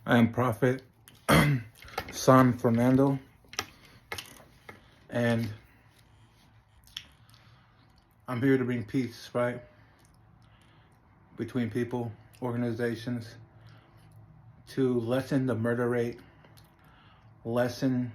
I am Prophet San Fernando, and I'm here to bring peace, right? Between people, organizations, to lessen the murder rate, lessen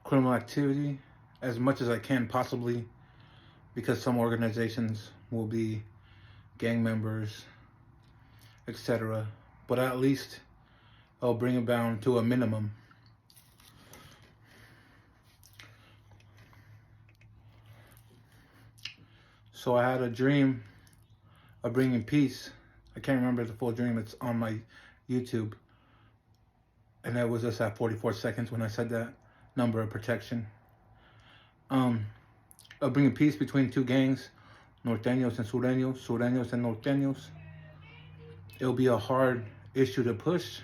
criminal activity as much as I can possibly, because some organizations will be gang members, etc. But at least I'll bring it down to a minimum. So I had a dream of bringing peace. I can't remember the full dream. It's on my YouTube. And that was just at 44 seconds when I said that number of protection. Of bringing peace between two gangs, norteños and sureños, sureños and norteños. It'll be a hard issue to push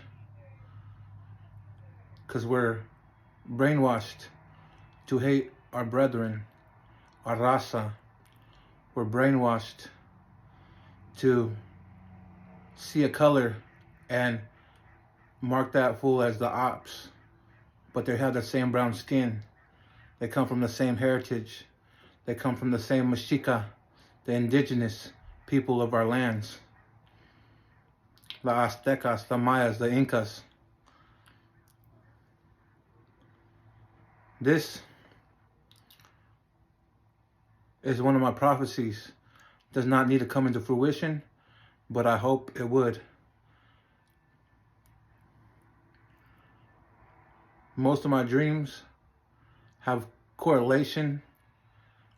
because we're brainwashed to hate our brethren, our raza. We're brainwashed to see a color and mark that fool as the ops, but they have the same brown skin. They come from the same heritage. They come from the same Mexica, the indigenous people of our lands. The Aztecas, the Mayas, the Incas. This is one of my prophecies. Does not need to come into fruition, but I hope it would. Most of my dreams have correlation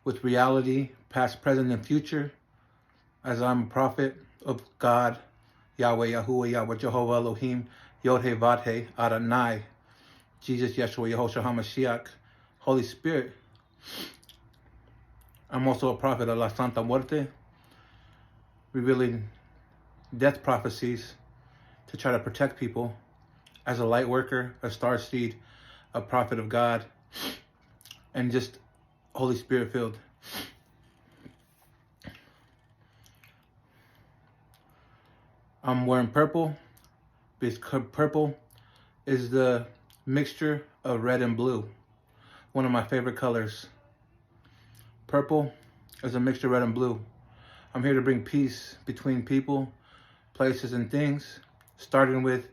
with reality, past, present, and future, as I'm a prophet of God, Yahweh, Yahuwah, Yahweh, Jehovah, Elohim, Yod-Heh, Vav-Heh, Adonai, Jesus, Yeshua, Yehoshua, HaMashiach, Holy Spirit. I'm also a prophet of La Santa Muerte, revealing death prophecies to try to protect people as a light worker, a star seed, a prophet of God, and just Holy Spirit filled. I'm wearing purple because purple is the mixture of red and blue. One of my favorite colors. Purple is a mixture of red and blue. I'm here to bring peace between people, places, and things, starting with,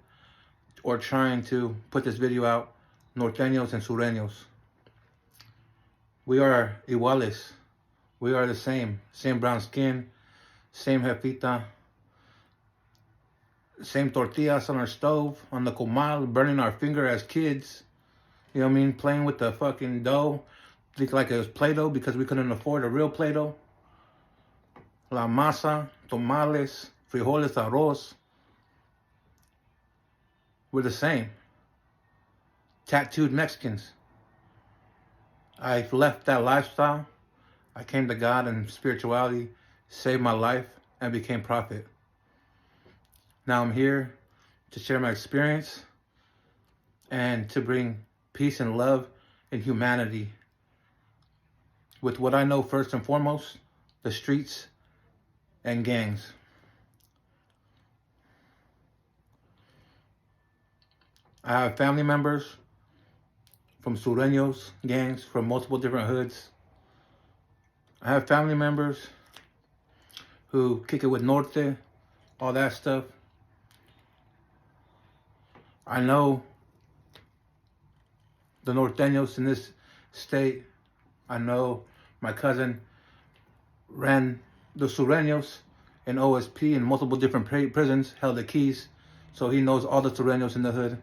or trying to put this video out, norteños and sureños. We are iguales. We are the same. Same brown skin, same jefita, same tortillas on our stove, on the comal, burning our finger as kids. You know what I mean? Playing with the fucking dough. Think like it was Play-Doh because we couldn't afford a real Play-Doh. La masa, tamales, frijoles, arroz. We're the same. Tattooed Mexicans. I left that lifestyle. I came to God and spirituality, saved my life, and became prophet. Now I'm here to share my experience and to bring peace and love and humanity with what I know first and foremost, the streets and gangs. I have family members from sureños gangs, from multiple different hoods. I have family members who kick it with NORTE, all that stuff. I know the norteños in this state. I know my cousin ran the sureños in OSP in multiple different prisons, held the keys, so he knows all the sureños in the hood.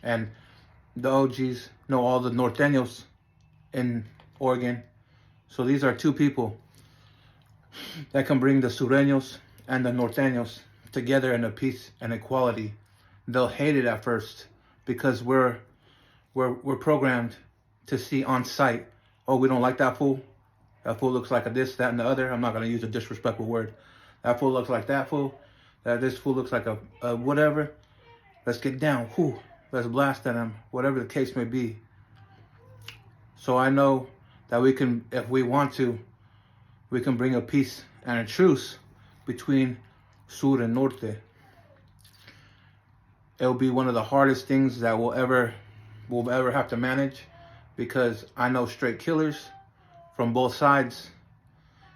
And the OGs know all the norteños in Oregon. So these are two people that can bring the sureños and the norteños together in a peace and equality. They'll hate it at first because we're programmed to see on sight, oh, we don't like that fool. That fool looks like a this, that, and the other. I'm not going to use a disrespectful word. That fool looks like that fool. This fool looks like a whatever. Let's get down. Whew. Let's blast at him. Whatever the case may be. So I know that we can, if we want to, we can bring a peace and a truce between Sur and Norte. It'll be one of the hardest things that we'll ever have to manage, because I know straight killers from both sides.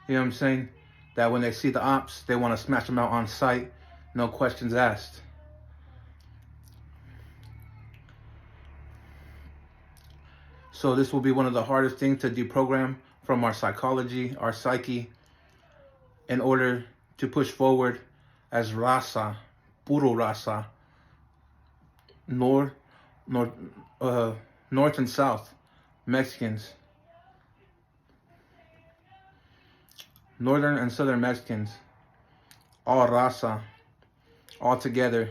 You know what I'm saying? That when they see the ops, they want to smash them out on sight, no questions asked. So this will be one of the hardest things to deprogram from our psychology, our psyche, in order to push forward as raza, puro raza, north and south Mexicans, northern and southern Mexicans, all raza, all together.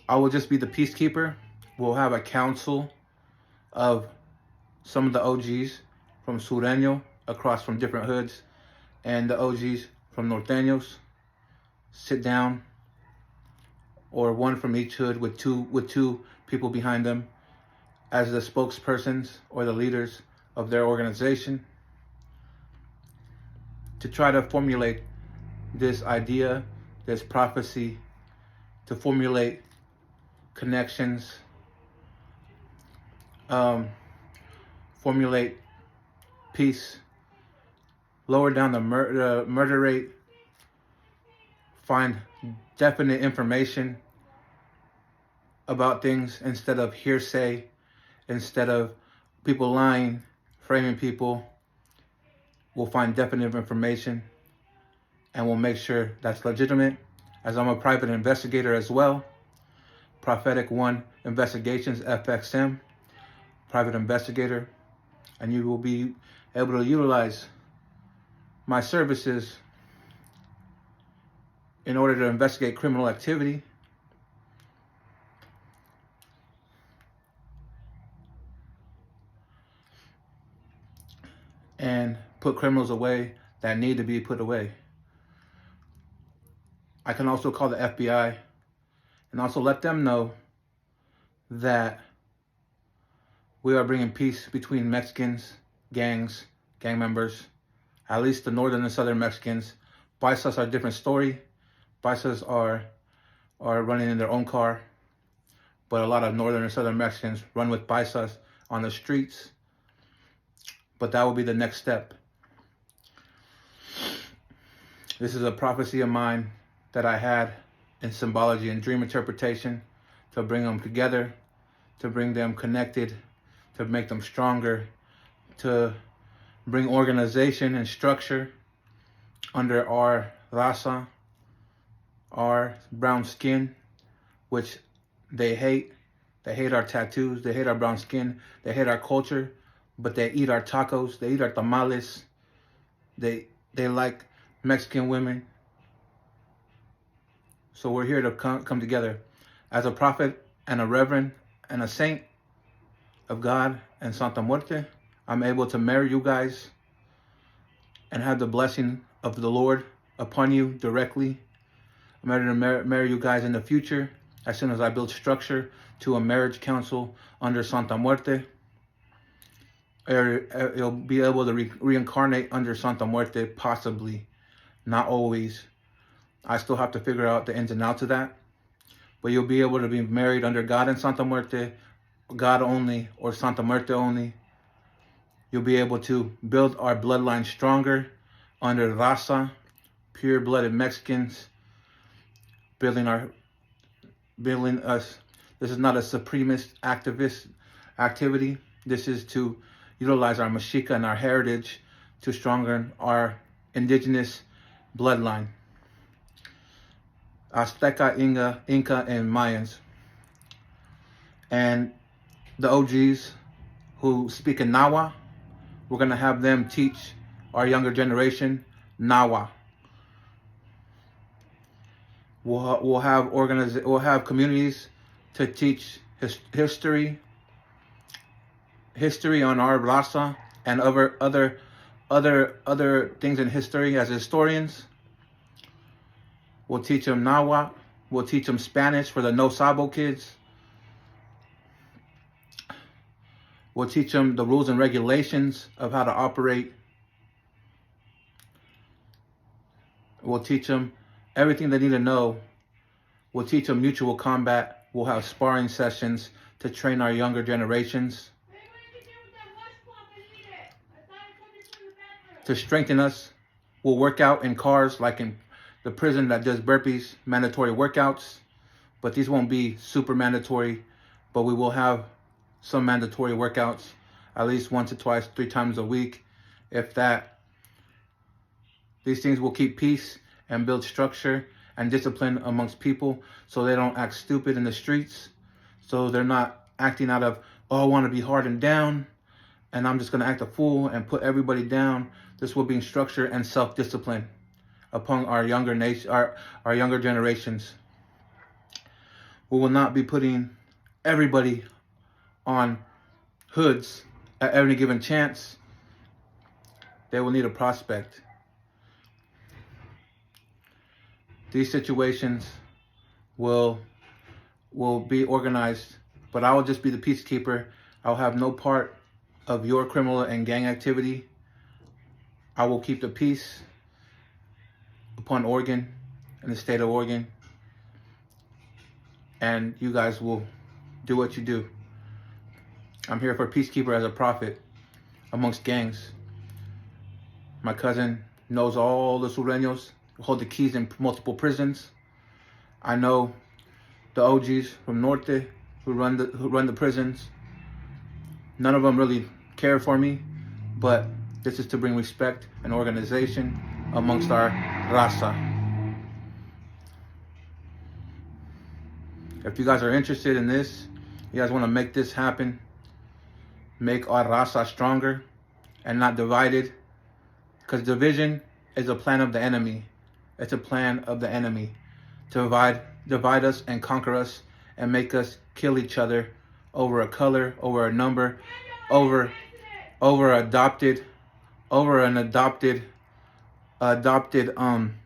I will just be the peacekeeper. We'll have a council of some of the OGs from Sureño, across from different hoods, and the OGs from Norteños sit down, or one from each hood with two people behind them as the spokespersons or the leaders of their organization, to try to formulate this idea, this prophecy, to formulate connections, formulate peace, lower down the murder rate, find definite information about things instead of hearsay, instead of people lying, framing people. We'll find definite information, and we'll make sure that's legitimate, as I'm a private investigator as well. Prophetic One Investigations, FXM, private investigator, and you will be able to utilize my services in order to investigate criminal activity, and put criminals away that need to be put away. I can also call the FBI and also let them know that we are bringing peace between Mexicans, gangs, gang members, at least the northern and southern Mexicans. Paisas are a different story. Paisas are running in their own car, but a lot of northern and southern Mexicans run with paisas on the streets. But that will be the next step. This is a prophecy of mine that I had in symbology and dream interpretation, to bring them together, to bring them connected, to make them stronger, to bring organization and structure under our raza, our brown skin, which they hate. They hate our tattoos, they hate our brown skin, they hate our culture, but they eat our tacos, they eat our tamales, they like Mexican women. So we're here to come together. As a prophet and a reverend and a saint of God and Santa Muerte, I'm able to marry you guys and have the blessing of the Lord upon you directly. I'm ready to marry you guys in the future, as soon as I build structure to a marriage council under Santa Muerte. You'll be able to reincarnate under Santa Muerte, possibly, not always. I still have to figure out the ins and outs of that. But you'll be able to be married under God and Santa Muerte, God only, or Santa Muerte only. You'll be able to build our bloodline stronger under raza, pure-blooded Mexicans, building us. This is not a supremacist activist activity. This is to utilize our Mexica and our heritage to strengthen our indigenous bloodline. Azteca, Inca, and Mayans. And the OGs who speak in Nahua, we're going to have them teach our younger generation Nahua. We'll have communities to teach history on our raza and other things in history as historians. We'll teach them Nahua. We'll teach them Spanish for the No Sabo kids. We'll teach them the rules and regulations of how to operate. We'll teach them everything they need to know We'll teach them mutual combat. We'll have sparring sessions to train our younger generations, to strengthen us. We'll work out in cars like in the prison that does burpees, mandatory workouts. But these won't be super mandatory, but we will have some mandatory workouts at least once or twice, 3 times a week, if that. These things will keep peace and build structure and discipline amongst people so they don't act stupid in the streets. So they're not acting out of, oh, I want to be hardened down and I'm just going to act a fool and put everybody down. This will bring structure and self-discipline upon our younger our younger generations. We will not be putting everybody on hoods at every given chance. They will need a prospect. These situations will be organized, but I will just be the peacekeeper. I'll have no part of your criminal and gang activity. I will keep the peace upon Oregon and the state of Oregon. And you guys will do what you do. I'm here for peacekeeper as a prophet amongst gangs. My cousin knows all the sureños who hold the keys in multiple prisons. I know the OGs from NORTE who run the prisons. None of them really care for me, but this is to bring respect and organization amongst our raza. If you guys are interested in this, you guys want to make this happen, make our raza stronger and not divided, because division is a plan of the enemy. It's a plan of the enemy to divide us and conquer us and make us kill each other over a color, over a number, over an adopted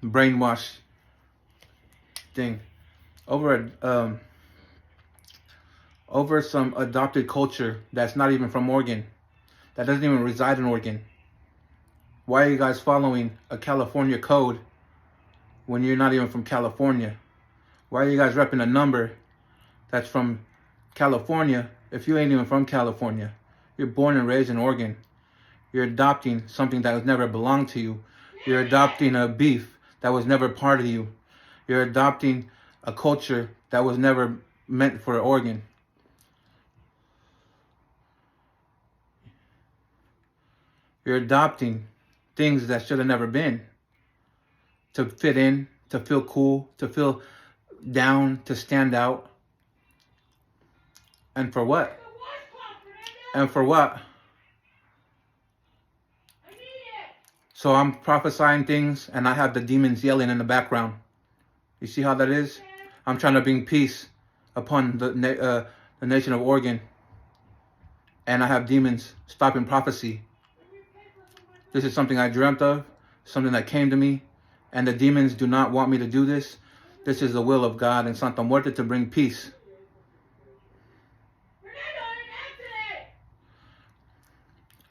brainwash thing, over some adopted culture that's not even from Oregon, that doesn't even reside in Oregon. Why are you guys following a California code when you're not even from California? Why are you guys repping a number that's from California if you ain't even from California? You're born and raised in Oregon. You're adopting something that was never belonged to you. You're adopting a beef that was never part of you. You're adopting a culture that was never meant for Oregon. You're adopting things that should have never been, to fit in, to feel cool, to feel down, to stand out. And for what? And for what? So I'm prophesying things and I have the demons yelling in the background. You see how that is? I'm trying to bring peace upon the nation of Oregon. And I have demons stopping prophecy. This is something I dreamt of, something that came to me, and the demons do not want me to do this. This is the will of God in Santa Muerte to bring peace.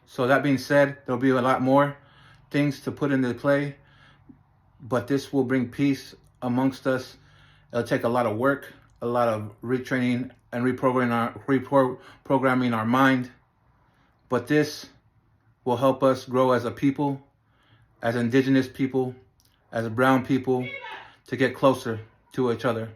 So that being said, there'll be a lot more things to put into play, but this will bring peace amongst us. It'll take a lot of work, a lot of retraining and reprogramming our mind, but this will help us grow as a people, as indigenous people, as brown people, to get closer to each other.